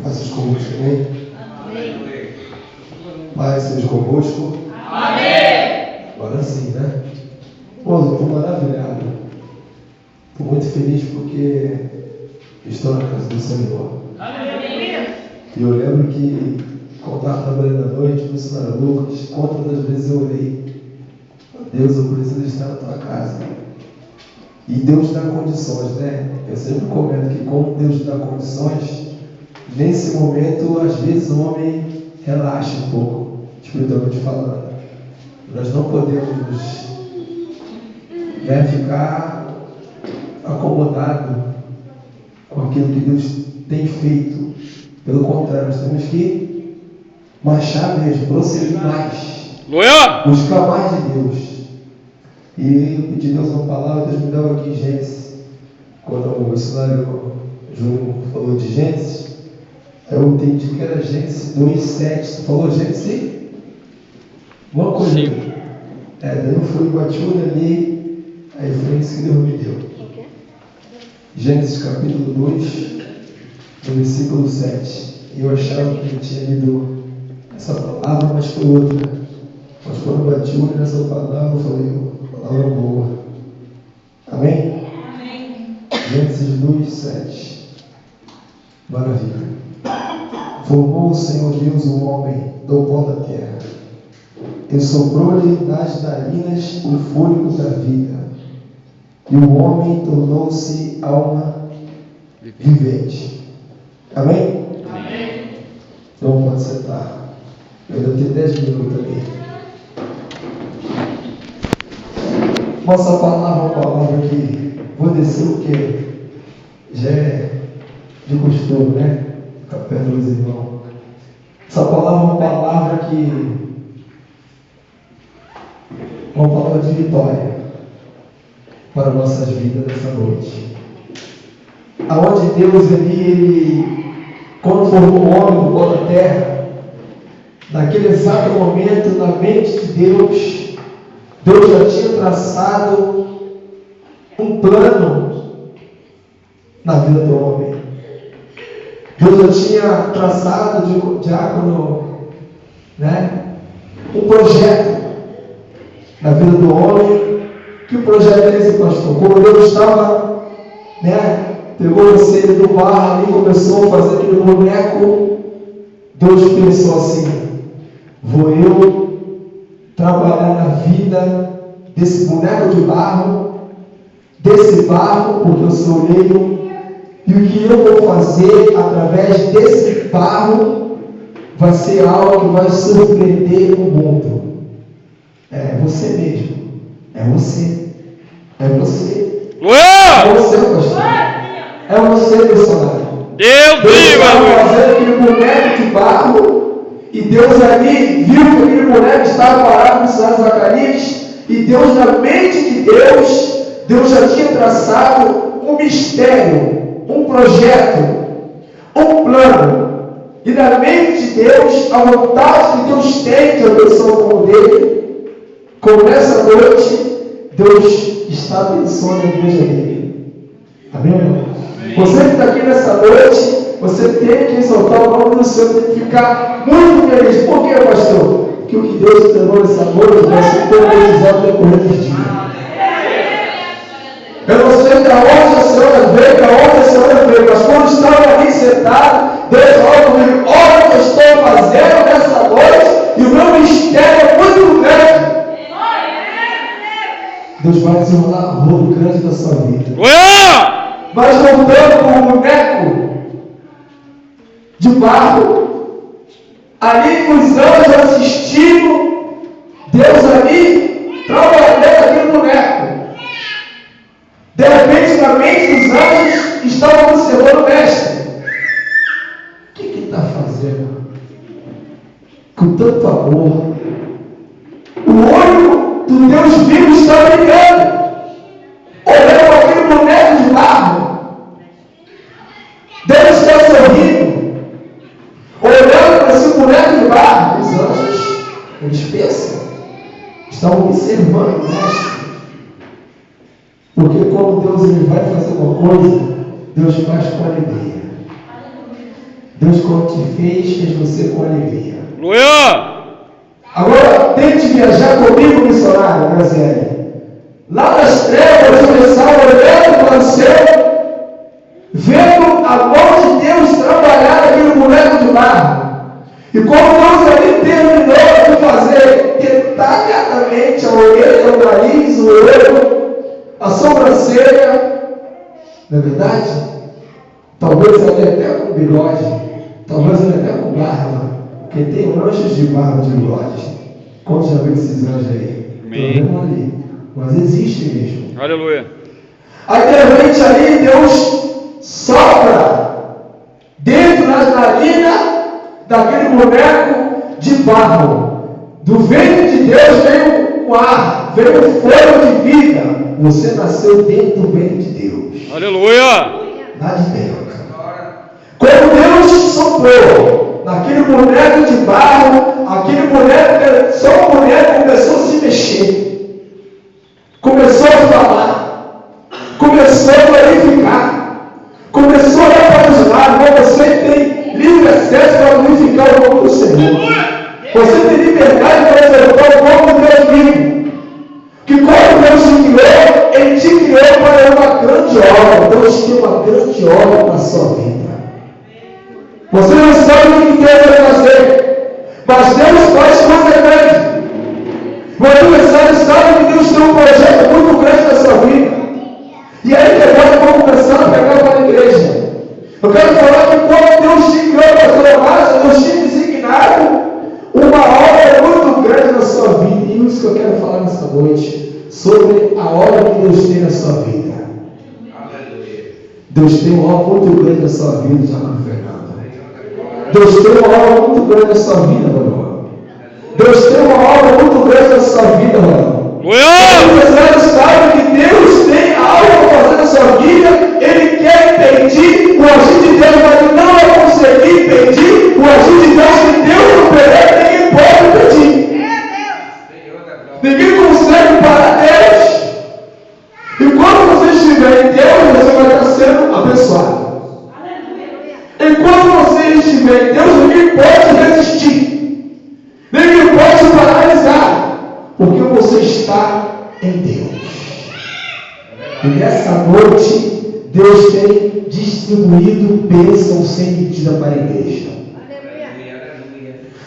Faça os convosco, amém? Amém. Pai, seja convosco. Amém. Agora sim, né? Pô, eu estou maravilhado. Estou muito feliz porque estou na casa do Senhor. Amém. E eu lembro que, quando estava trabalhando à noite, no Senhor Lucas, quantas das vezes eu orei: Deus, eu preciso estar na tua casa. E Deus dá condições, né? Eu sempre comento que, como Deus dá condições, nesse momento, às vezes o homem relaxa um pouco, espiritualmente falando. Nós não podemos, ficar acomodado com aquilo que Deus tem feito. Pelo contrário, nós temos que marchar mesmo, prosseguir mais, buscar mais de Deus. E eu pedi a Deus uma palavra, Deus me deu aqui em Gênesis. Quando o missionário Júnior falou de Gênesis, eu entendi que era Gênesis 2:7. Você falou Gênesis? Uma coisa. Sim. Daí eu fui bati o olho ali, aí foi isso que Deus me deu. Gênesis capítulo 2, no versículo 7. Eu achava que eu tinha lido essa palavra, mas foi outra. Mas quando eu bati o olho nessa palavra, eu falei: palavra boa. Amém? Amém. Gênesis 2:7. Maravilha. Formou o Senhor Deus o homem do pó da terra, e soprou-lhe nas narinas o fôlego da vida, e o homem tornou-se alma vivente. Amém? Amém. Então pode sentar. Eu ainda tenho 10 minutos ali. Nossa palavra que vou descer o que já é de costume, né? Ficar perto dos irmãos. Essa palavra é uma palavra de vitória para nossas vidas nessa noite. Aonde Deus ele quando formou o homem do pó da terra, naquele exato momento, na mente de Deus já tinha traçado um plano na vida do homem. Deus já tinha traçado diácono, um projeto na vida do homem. Que projeto é esse, pastor? Quando Deus estava, pegou você do barro ali, começou a fazer aquele boneco, Deus pensou assim: vou eu trabalhar na vida desse boneco de barro, porque eu sou oleiro, e o que eu vou fazer através desse barro vai ser algo que vai surpreender o mundo. É você mesmo, é você, pastor, é você, missionário. Deus estava fazendo aquele boneco de barro, e Deus ali viu que aquele boneco estava parado no Senhor Zacarias, e Deus, na mente de Deus já tinha traçado um mistério, um projeto, um plano. E na mente de Deus, a vontade que Deus tem de abençoar o povo dele, como nessa noite, Deus está abençoando a igreja dele. Amém, meu irmão? Você que está aqui nessa noite, você tem que exaltar o nome do Senhor, tem que ficar muito feliz. Por quê, pastor? Porque o que Deus entregou nessa noite vai se concretizar no decorrer dos dias. Eu não sei de onde a senhora veio, mas quando estava ali sentado, Deus falou comigo: olha o que eu estou fazendo nessa noite, e o meu mistério é muito grande. Deus vai desenrolar um rolo grande da sua vida. Mas voltando com o boneco de barro, ali os anjos assistindo, Deus ali trabalhando aquele boneco. De repente, na mente dos anjos, estava observando o mestre. O que ele está fazendo? Com tanto amor. O olho do Deus vivo está brilhando, olhando aquele boneco de barro. Deus está sorrindo, olhando para esse boneco de barro. Os anjos, eles pensam, estão observando o mestre. Porque quando Deus ele vai fazer uma coisa, Deus faz com alegria. Deus, quando te fez você com alegria. Aleluia! Agora, tente viajar comigo, missionário, Graziele. Lá nas trevas, eu estava olhando para o céu, vendo a mão de Deus trabalhar naquele boneco de barro. E como Deus ali terminou de fazer detalhadamente a orelha, o nariz, o olho, a sobrancelha, não é verdade? Talvez ali até com bigode, talvez ali até com barba, porque tem anjos de barba de bigode. Quantos já viram esses anjos aí? Estou ali, mas existe mesmo. Aleluia! Aí de repente ali Deus sopra dentro das narinas daquele boneco de barro. Do ventre de Deus veio o ar, veio o fogo de vida. Você nasceu dentro do ventre de Deus. Aleluia! Lá de dentro. Quando Deus soprou naquele boneco de barro, aquele boneco, só o boneco começou a se mexer. Começou a falar. Começou a glorificar. Começou a olhar para os lados. Você tem livre acesso para glorificar o nome do Senhor. Você tem liberdade para exaltar o nome de Deus vivo. Que quando Deus te criou, Ele te criou para uma grande obra. Deus tem uma grande obra na sua vida. Você não sabe o que Deus vai fazer, mas Deus faz coisa grande. Você não sabe que Deus tem um projeto muito grande na sua vida. E aí que agora eu vou começar a pegar para a igreja. Eu quero falar que quando Deus te criou para a sua casa, Deus te designado uma obra muito grande na sua vida. E isso que eu quero falar nessa noite, sobre a obra que Deus tem na sua vida. Deus tem uma obra muito grande na sua vida, Jacob Fernando. Deus tem uma obra muito grande na sua vida, meu irmão. Deus tem uma obra muito grande na sua vida, meu irmão. Você sabe que Deus tem algo para fazer na sua vida. Ele quer impedir o agir de Deus, mas não vai conseguir impedir o agir de Deus, que Deus não permite, ninguém pode impedir. Ninguém consegue parar Deus. E quando você estiver em Deus, você vai estar sendo abençoado. Enquanto você estiver em Deus, ninguém pode resistir. Ninguém pode te paralisar. Porque você está em Deus. E nessa noite, Deus tem distribuído bênçãos sem medida para a igreja.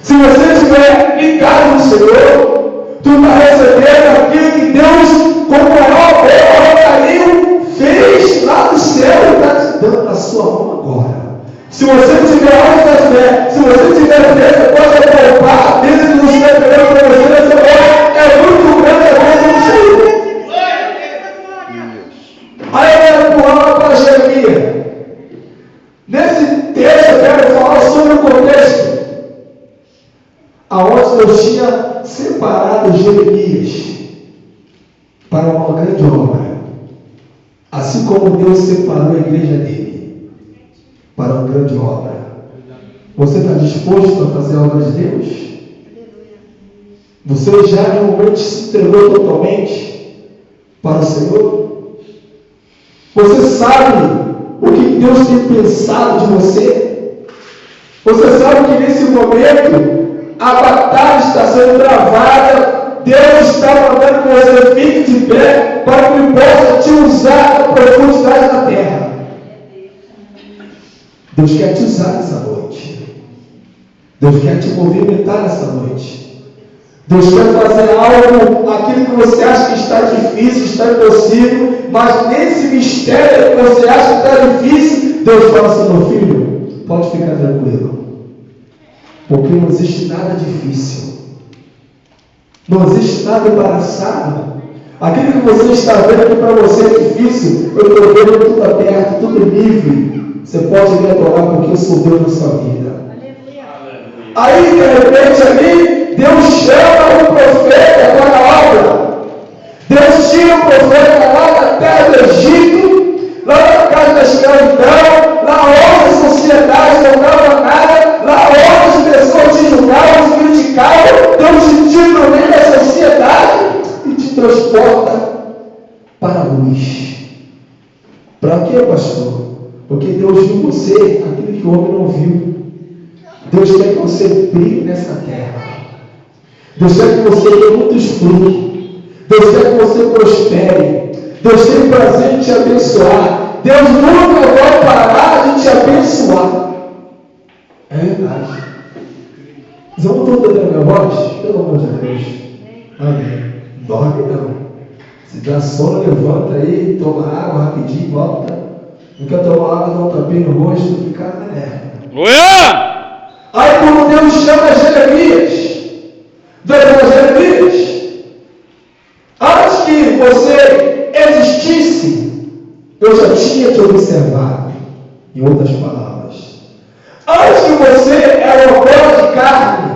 Se você estiver ligado no Senhor, tu está recebendo aquilo que Deus, com o maior carinho, fez lá no céu e está te dando na sua mão agora. Se você tiver algo da fé, se você tiver fé, você pode poupar a bênção do Senhor para você nessa hora. É muito grande a bênção do Senhor. Aí eu quero pular para Jeremias. Nesse texto eu quero falar sobre o contexto aonde Deus tinha separado Jeremias para uma grande obra, assim como Deus separou a igreja dele para uma grande obra. Você está disposto a fazer a obra de Deus? Você já realmente se entregou totalmente para o Senhor? Você sabe o que Deus tem pensado de você? Você sabe que nesse momento a batalha está sendo travada. Deus está mandando que você fique de pé para que Ele possa te usar na profundidade da terra. Deus quer te usar nessa noite. Deus quer te movimentar nessa noite. Deus quer fazer algo, aquilo que você acha que está difícil, está impossível, mas nesse mistério que você acha que está difícil, Deus fala assim: meu filho, pode ficar tranquilo, porque não existe nada difícil, não existe nada embaraçado. Aquilo que você está vendo que para você é difícil, eu estou vendo tudo aberto, tudo livre. Você pode me adorar porque eu sou Deus na sua vida. Aí, de repente, ali, Deus chama o profeta para a obra. Deus tira o profeta lá da terra do Egito, lá da casa da escravidão, lá onde a sociedade não dava nada, lá onde as pessoas te julgavam, te criticavam. Deus te tira no meio da sociedade e te transporta para a luz. Para quê, pastor? Porque Deus viu você, aquilo que o homem não viu. Deus quer que você brilhe nessa terra. Deus quer que você tenha muitos frutos. Deus quer que você prospere. Deus tem prazer em te abençoar. Deus nunca vai parar de te abençoar. É verdade. Vocês não estão entendendo a minha voz? Pelo amor de Deus. Amém. Dorme não. Se dá sono, levanta aí, toma água rapidinho e volta. Não quer tomar água, dá um tapinho no rosto, fica na merda. Aí quando Deus chama Jeremias, antes que você existisse, eu já tinha te observado. Em outras palavras, antes que você era uma bola de carne,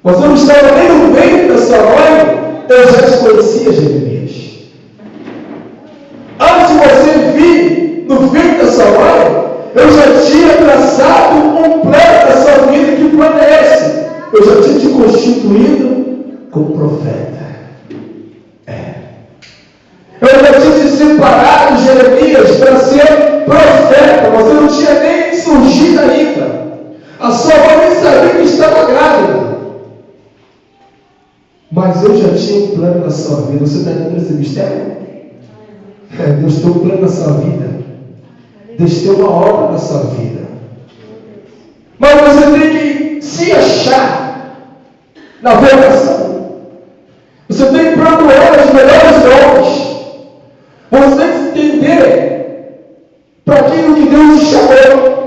você não estava nem no ventre da sua mãe, eu já te conhecia, Jeremias. Antes de você vir no ventre da sua mãe, eu já tinha traçado um plano da sua vida que plano é esse? Eu já tinha te constituído como profeta. Eu já tinha te separado, Jeremias, para ser profeta. Você não tinha nem surgido ainda. A sua mãe nem sabia que estava grávida. Mas eu já tinha um plano na sua vida. Você está entendendo esse mistério? Deus tem um plano na sua vida. Deus tem uma obra na sua vida. Mas você tem que se achar na vocação. Você tem que procurar os melhores dons. Você tem que entender para aquilo que Deus te chamou.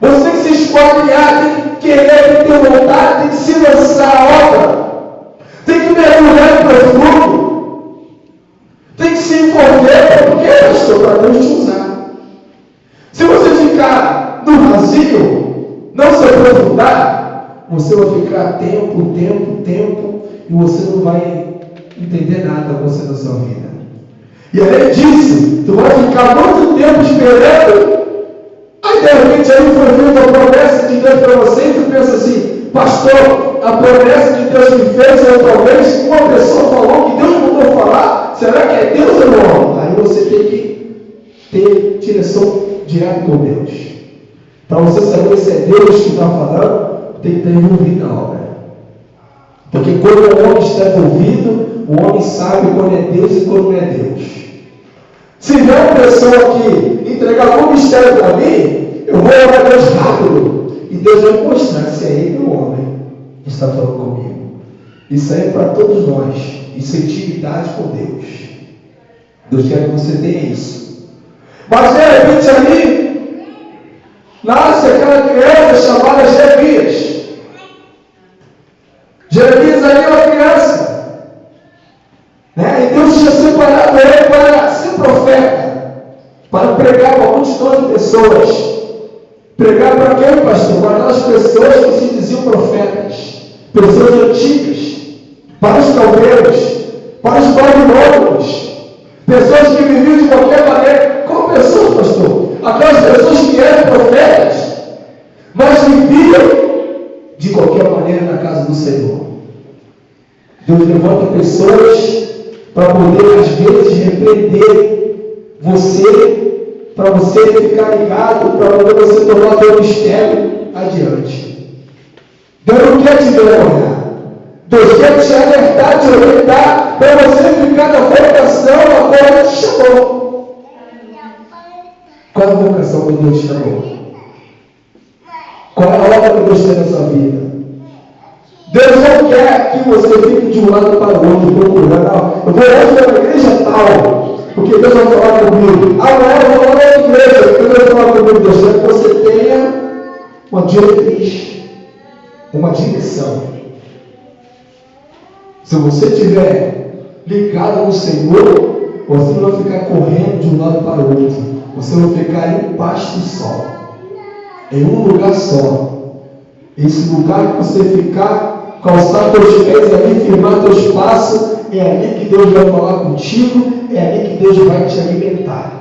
Você tem que se esquadrinhar, tem que querer, tem que ter vontade, tem que se lançar a obra. Tem que mergulhar em profundo. Tem que se envolver. Por quê, pastor? Para Deus te usar. Se você ficar no vazio, não se aprofundar, você vai ficar tempo, e você não vai entender nada com você na sua vida. E além disso, tu vai ficar muito tempo esperando. Aí de repente aí foi feita a promessa de Deus para você e tu pensa assim, pastor, a promessa que Deus me fez, ou talvez uma pessoa falou que Deus mandou falar, será que é Deus ou não? Aí você tem que ter direção direta com Deus. Para você saber se é Deus que está falando, tem que estar envolvido na obra. Porque quando o homem está envolvido, o homem sabe quando é Deus e quando não é Deus. Se vier uma pessoa que entregar algum mistério para mim, eu vou orar a Deus rápido. E Deus vai mostrar se é ele ou o homem que está falando comigo. Isso aí é para todos nós. Isso é intimidade com Deus. Deus quer que você tenha isso. Mas de repente ali, nasce aquela criança chamada Jeremias. Jeremias ali é uma criança. E Deus tinha separado ele para ser profeta, para pregar para uma multidão de pessoas. Pregar para quem, pastor? Para aquelas pessoas que se diziam profetas, pessoas antigas, para os caldeiros, para os babilônios, pessoas que viviam de qualquer maneira. Como pessoas, pastor? Aquelas pessoas que eram profetas, mas viviam de qualquer maneira na casa do Senhor. Deus levanta pessoas para poder, às vezes, repreender você, para você ficar ligado, para poder você tomar teu mistério adiante. Deus não quer te envergonhar. Deus quer te alertar, te orientar, para você ficar na vocação a qual Ele te chamou. Qual é a vocação que Deus te chamou? Qual é a obra que Deus tem na sua vida? Deus não quer que você fique de um lado para o outro, procurando. Eu vou hoje na igreja tal, porque Deus vai falar comigo. Amanhã eu vou lá na igreja, porque Deus vai falar comigo. Deus quer que você tenha uma diretriz, uma direção. Se você estiver ligado no Senhor, você não vai ficar correndo de um lado para o outro. Você vai ficar em pasto só, em um lugar só. Esse lugar que você ficar, calçar teus pés ali, firmar teus passos, é ali que Deus vai falar contigo, é ali que Deus vai te alimentar.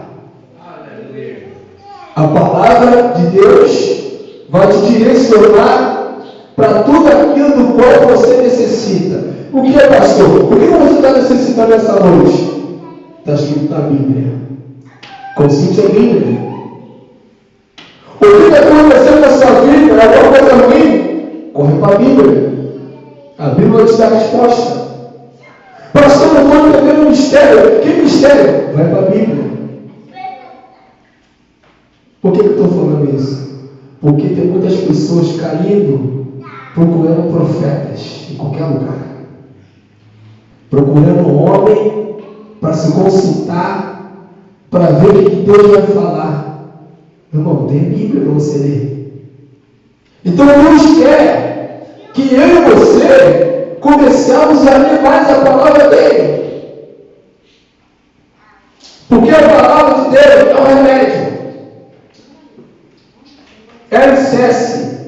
A palavra de Deus vai te direcionar para tudo aquilo do qual você necessita. O que é, pastor? O que você está necessitando nessa noite? Está escrito na Bíblia. Consulte a Bíblia. é alguma coisa ruim, corre para a Bíblia. A Bíblia te dá a resposta. Pastor, eu estou entendendo um mistério. Que mistério? Vai para a Bíblia. Por que eu estou falando isso? Porque tem muitas pessoas caindo, procurando profetas em qualquer lugar. Procurando um homem para se consultar, para ver o que Deus vai falar. Meu irmão, tem Bíblia para você ler. Então Deus quer que eu e você comecemos a ler mais a palavra dele. Porque a palavra de Deus é um remédio. É alicerce.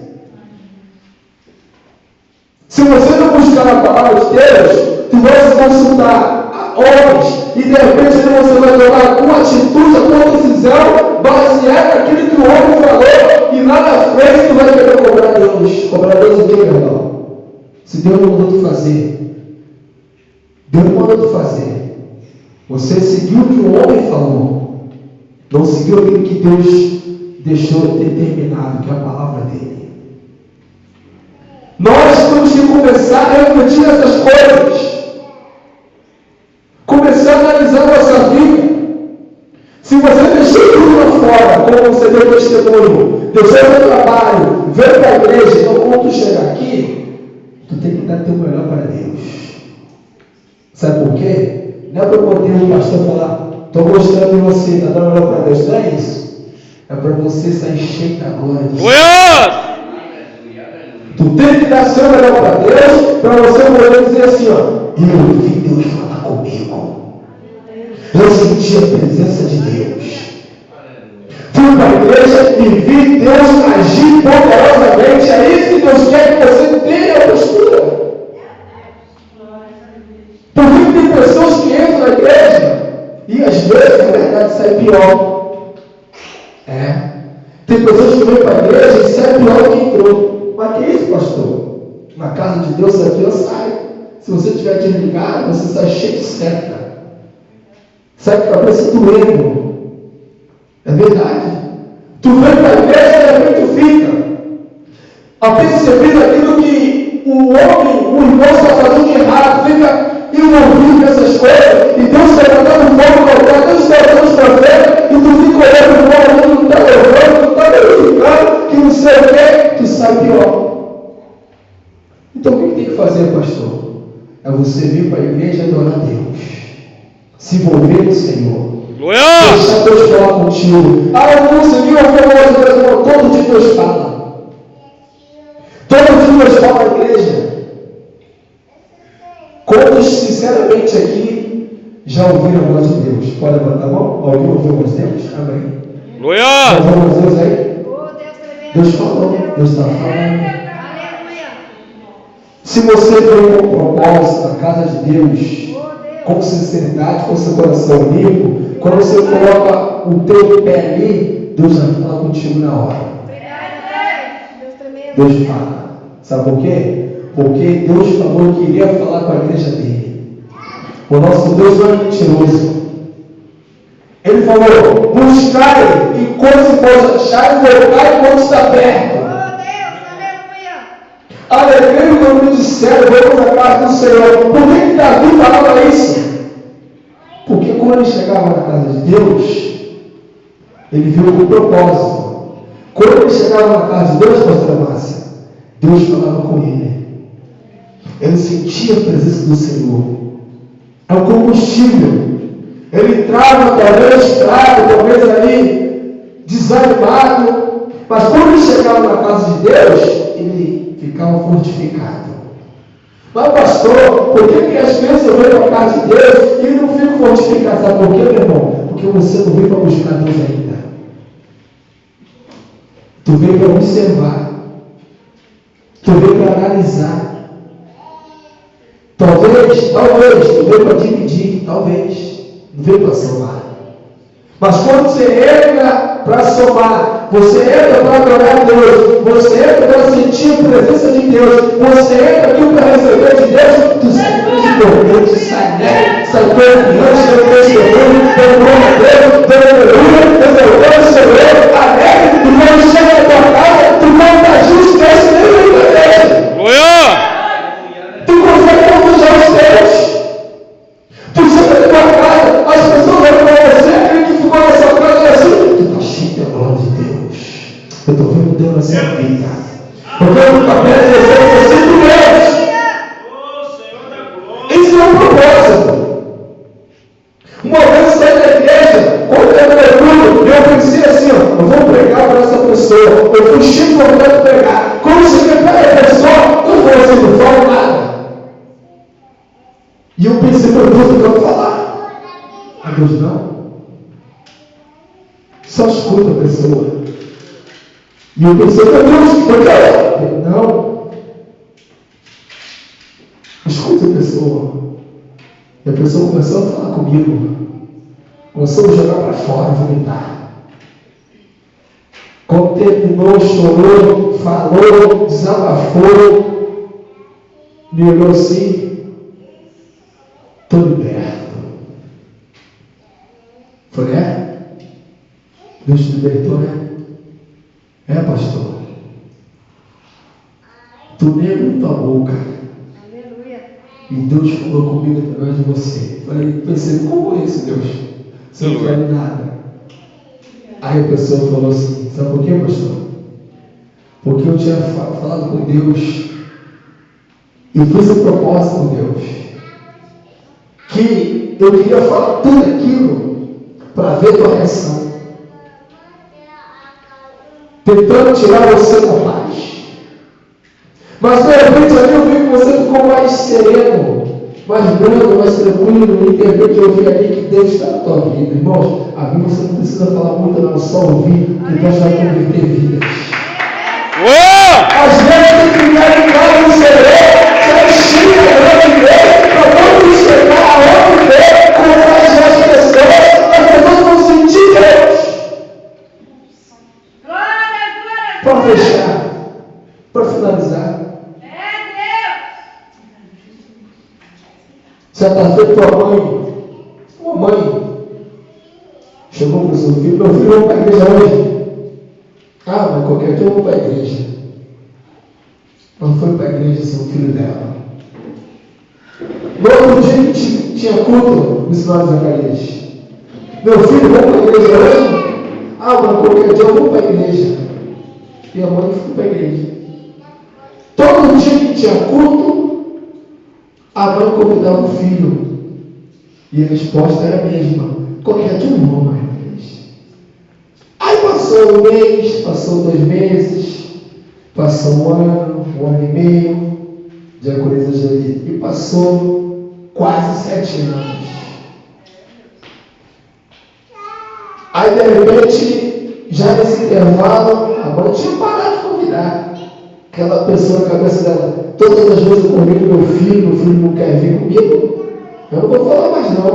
Se você não buscar a palavra de Deus, tu vai se consultar homens e de repente você vai tomar alguma atitude, alguma decisão baseada naquilo que o homem falou e lá na frente tu vai querer cobrar Deus. Cobrar Deus o quê, meu irmão? Se Deus não mandou tu fazer, Deus não mandou tu fazer. Você seguiu o que o homem falou, não seguiu aquilo que Deus deixou determinado, que é a palavra dele. Nós temos que começar a refletir nessas coisas. Começar a analisar a nossa vida. Se você deixou tudo lá fora, como você deu testemunho, deixou seu trabalho, veio para a igreja, então quando tu chegar aqui, tu tem que dar teu melhor para Deus. Sabe por quê? Não é para poder o pastor falar, estou gostando de você, está dando melhor para Deus. Não é isso. É para você sair cheio da glória de Deus. Tu tem que dar seu melhor para Deus, para você poder dizer assim, ó, eu vi Deus falar comigo. Eu senti a presença de Deus. Fui para a igreja e vi Deus agir poderosamente. É isso que Deus quer que você tenha a postura. Porque tem pessoas que entram na igreja e às vezes, na verdade, sai pior. Tem pessoas que vêm para a igreja e saem pior do que entrou. Mas que é isso, pastor? Na casa de Deus, aqui eu saio. Se você estiver desligado, você sai cheio de seta. Sai para a cabeça doendo. É verdade. Tu vem para a igreja e de repente tu fica apercebido aquilo que o homem, o irmão está fazendo de errado, fica envolvido nessas coisas, e Deus está mandando fogo no altar, Deus está dando os profetas, e tu fica olhando o fogo, tu está louvando, tu está glorificando, que não sei o que, tu sai pior. Então o que tem que fazer, pastor? É você vir para a igreja e adorar a Deus, se envolver no Senhor, deixar Deus falar contigo. Eu não consegui ouvir a voz de Deus, todo dia Deus fala. Todo dia Deus fala na igreja. Quantos, sinceramente, aqui já ouviram a voz de Deus? Pode levantar a mão? Alguém ouviu a voz de Deus? Amém. Glória! Ouviu a voz de Deus aí? Deus falou, Deus está falando. Se você vem com propósito na casa de Deus, com sinceridade, com seu coração limpo, quando você coloca o teu pé ali, Deus vai falar contigo na hora. Deus fala. Sabe por quê? Porque Deus falou que iria falar com a igreja dele. O nosso Deus não é mentiroso. Ele falou, buscai enquanto se pode achar e voltai enquanto está perto. Alegrei quando me disseram, vamos à casa do Senhor. Por que Davi falava isso? Porque quando ele chegava na casa de Deus, ele viu com propósito. Quando ele chegava na casa de Deus, pastora Márcia, Deus falava com ele. Ele sentia a presença do Senhor. É o combustível. Ele entrava, talvez fraco, talvez ali desanimado, mas quando ele chegava na casa de Deus, ele ficava fortificado. Mas pastor, por que as pessoas vêm para a casa de Deus e não ficam fortificados? Sabe por quê, meu irmão? Porque você não veio para buscar Deus ainda. Tu veio para observar. Tu veio para analisar. Talvez, tu veio para dividir, talvez. Não veio para somar. Mas quando você entra para somar, você entra para adorar a Deus, você entra para sentir a presença de Deus, você entra aqui para receber de Deus, tu sai transbordante, sai leve, sai confiante, sai testemunho, sai glória a Deus, sai aleluia, exaltando o Senhor, alegre, e quando chega na tua casa, tu canta justo. Eu estou vendo Deus na sua vida. Porque eu não estou apenas exercendo Deus. Isso é um propósito. Uma vez eu saí da igreja, quando eu pensei assim, ó, eu vou pregar para essa pessoa. Eu fui cheio de vontade de pregar. Quando cheguei para a pessoa, eu falei assim, não falo nada. E eu pensei, meu Deus, eu quero falar. A Deus não. Só escuta a pessoa. E eu pensei, meu Deus, eu quero. Não. Escuta a pessoa. E a pessoa começou a falar comigo. Começou a me jogar para fora, vomitar. Quando terminou, chorou, falou, desabafou, me olhou assim, estou liberto. Falei, Deus te libertou, né? Pastor. Tu nem abriu tua boca. E Deus falou comigo através de você. Pensei, como é isso, Deus? Você não fala nada. Aí a pessoa falou assim, sabe por quê, pastor? Porque eu tinha falado com Deus e fiz um propósito com Deus. Que eu queria falar tudo aquilo para ver tua reação. Tentando tirar você com paz. Mas de repente ali eu vi que você ficou mais sereno, mais brando, mais tranquilo. E de repente eu vi ali que Deus está na tua vida. Irmãos, a Bíblia você não precisa falar muito, não, só ouvir que Deus vai converter vidas. Às vezes tem que ficar em casa no sereno, você xinga a grande Deus, para quando chegar aonde Deus, como faz as pessoas vão sentir Deus. Para fechar, para finalizar. Certa feita uma mãe chegou para o seu filho, meu filho, vamos para a igreja hoje. Mas qualquer dia eu vou para a igreja. Ela foi para a igreja, seu filho dela. No outro dia tinha culto no Senhor Zacarias. Meu filho, vamos para a igreja hoje? Mas qualquer dia eu vou para a igreja. E a mãe foi para a igreja. Todo dia que tinha culto, a mãe convidava o filho. E a resposta era a mesma. Qualquer dia eu vou para a igreja. Aí passou um mês, passou 2 meses, passou um ano e meio, diaconisa Angeli, e passou quase 7 anos. Aí de repente, já nesse intervalo, a mãe tinha parado de convidar. Aquela pessoa na cabeça dela, todas as vezes eu convido meu filho não quer vir comigo, eu não vou falar mais não.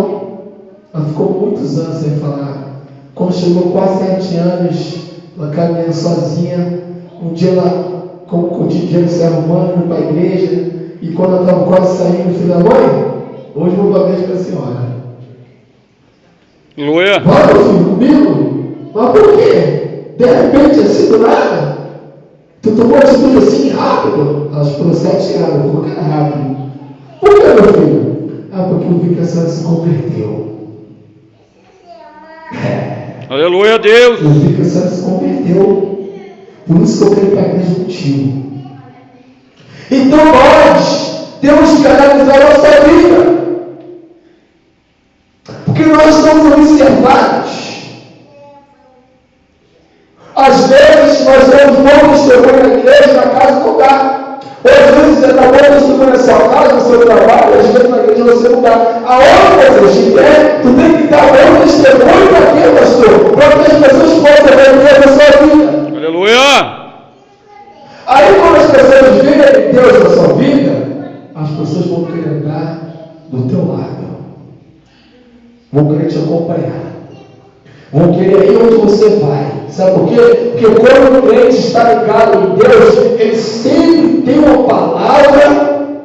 Ela ficou muitos anos sem falar. Quando chegou quase 7 anos, ela caminhando sozinha, um dia ela, como o cotidiano se arrumando, indo para a igreja, e quando ela estava quase saindo, filho da mãe, hoje eu vou para a igreja com a senhora. Aleluia. Vai, meu filho, comigo? Mas por quê? De repente, assim do nada, tu tomou atitude assim rápido. Ela esperou 7 anos, ficou cara rápido. Por que, meu filho? Porque eu vi que a senhora se converteu. Aleluia, Deus. Eu vi que a senhora se converteu. Por isso que eu quero ir para a igreja contigo. Então nós temos que analisar a nossa vida. Porque nós somos observados. Às vezes nós temos bom testemunho na igreja, na casa não dá. Ou às vezes você está bom testemunho na sua casa, no seu trabalho, às vezes na igreja você não dá. Aonde você estiver, tu tem que dar bom testemunho para quê, pastor? Para que as pessoas possam ver Deus na sua vida. Aleluia! Aí quando as pessoas verem Deus na sua vida, as pessoas vão querer andar do teu lado. Vão querer te acompanhar. Vão querer ir onde você vai. Sabe por quê? Porque quando o crente está ligado em Deus, ele sempre tem uma palavra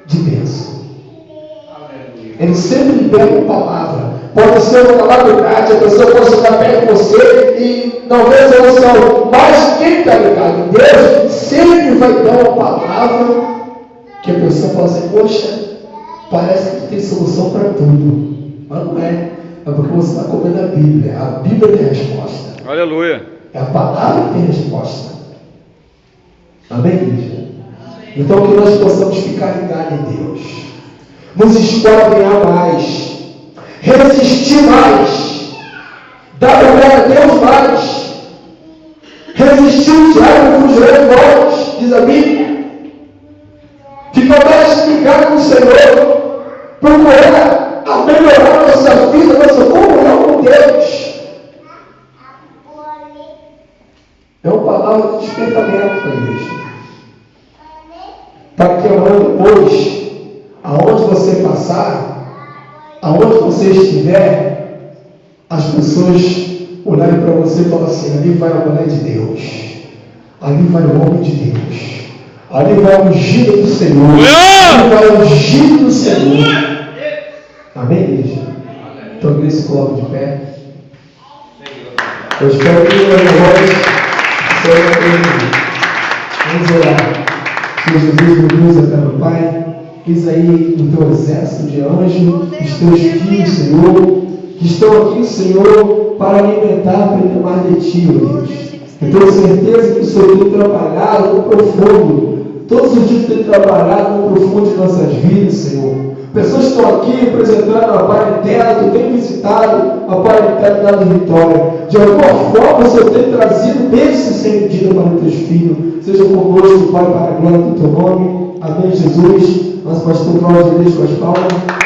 de bênção. Ele sempre libera uma palavra. Pode ser uma palavra grande, a pessoa pode chegar perto de você e não vê solução. Mas quem está ligado em Deus, sempre vai dar uma palavra que a pessoa fala assim, poxa, parece que tem solução para tudo. Mas não é. É porque você está comendo a Bíblia. A Bíblia tem a resposta. Aleluia. É a palavra que tem resposta. Amém, igreja? Então que nós possamos ficar ligados em Deus. Nos escolhe ganhar mais. Resistir mais. Dar lugar a Deus mais. Resistir o diabo com os revoltos, diz a Bíblia. Ficar mais ligado com o Senhor. Procurar a melhorar a nossa vida, a nossa comunhão com Deus. É uma palavra de despertamento para a igreja. Está quebrando hoje, aonde você passar, aonde você estiver, as pessoas olharem para você e falarem assim: ali vai a mulher de Deus, ali vai o homem de Deus, ali vai o ungido do Senhor, ali vai o ungido do Senhor. Amém, igreja? Então a igreja se coloca de pé. Eu espero que vamos orar. Senhor Jesus, meu Deus, eterno Pai, eis aí o teu exército de anjos, os teus filhos, Senhor, que estão aqui, Senhor, para alimentar, para tomar de Ti, ó Deus. Eu tenho certeza que o Senhor tem trabalhado no profundo, todos os dias tem trabalhado no profundo de nossas vidas, Senhor. Pessoas estão aqui apresentando a Pai eterno, Tu tem visitado a Pai eterno dando vitória. De alguma forma, o Senhor tem trazido bênçãos sem medida para os Teus filhos. Seja conosco, Pai, para a glória do Teu nome. Amém, Jesus. Nós pastor Cláudio, com as palmas.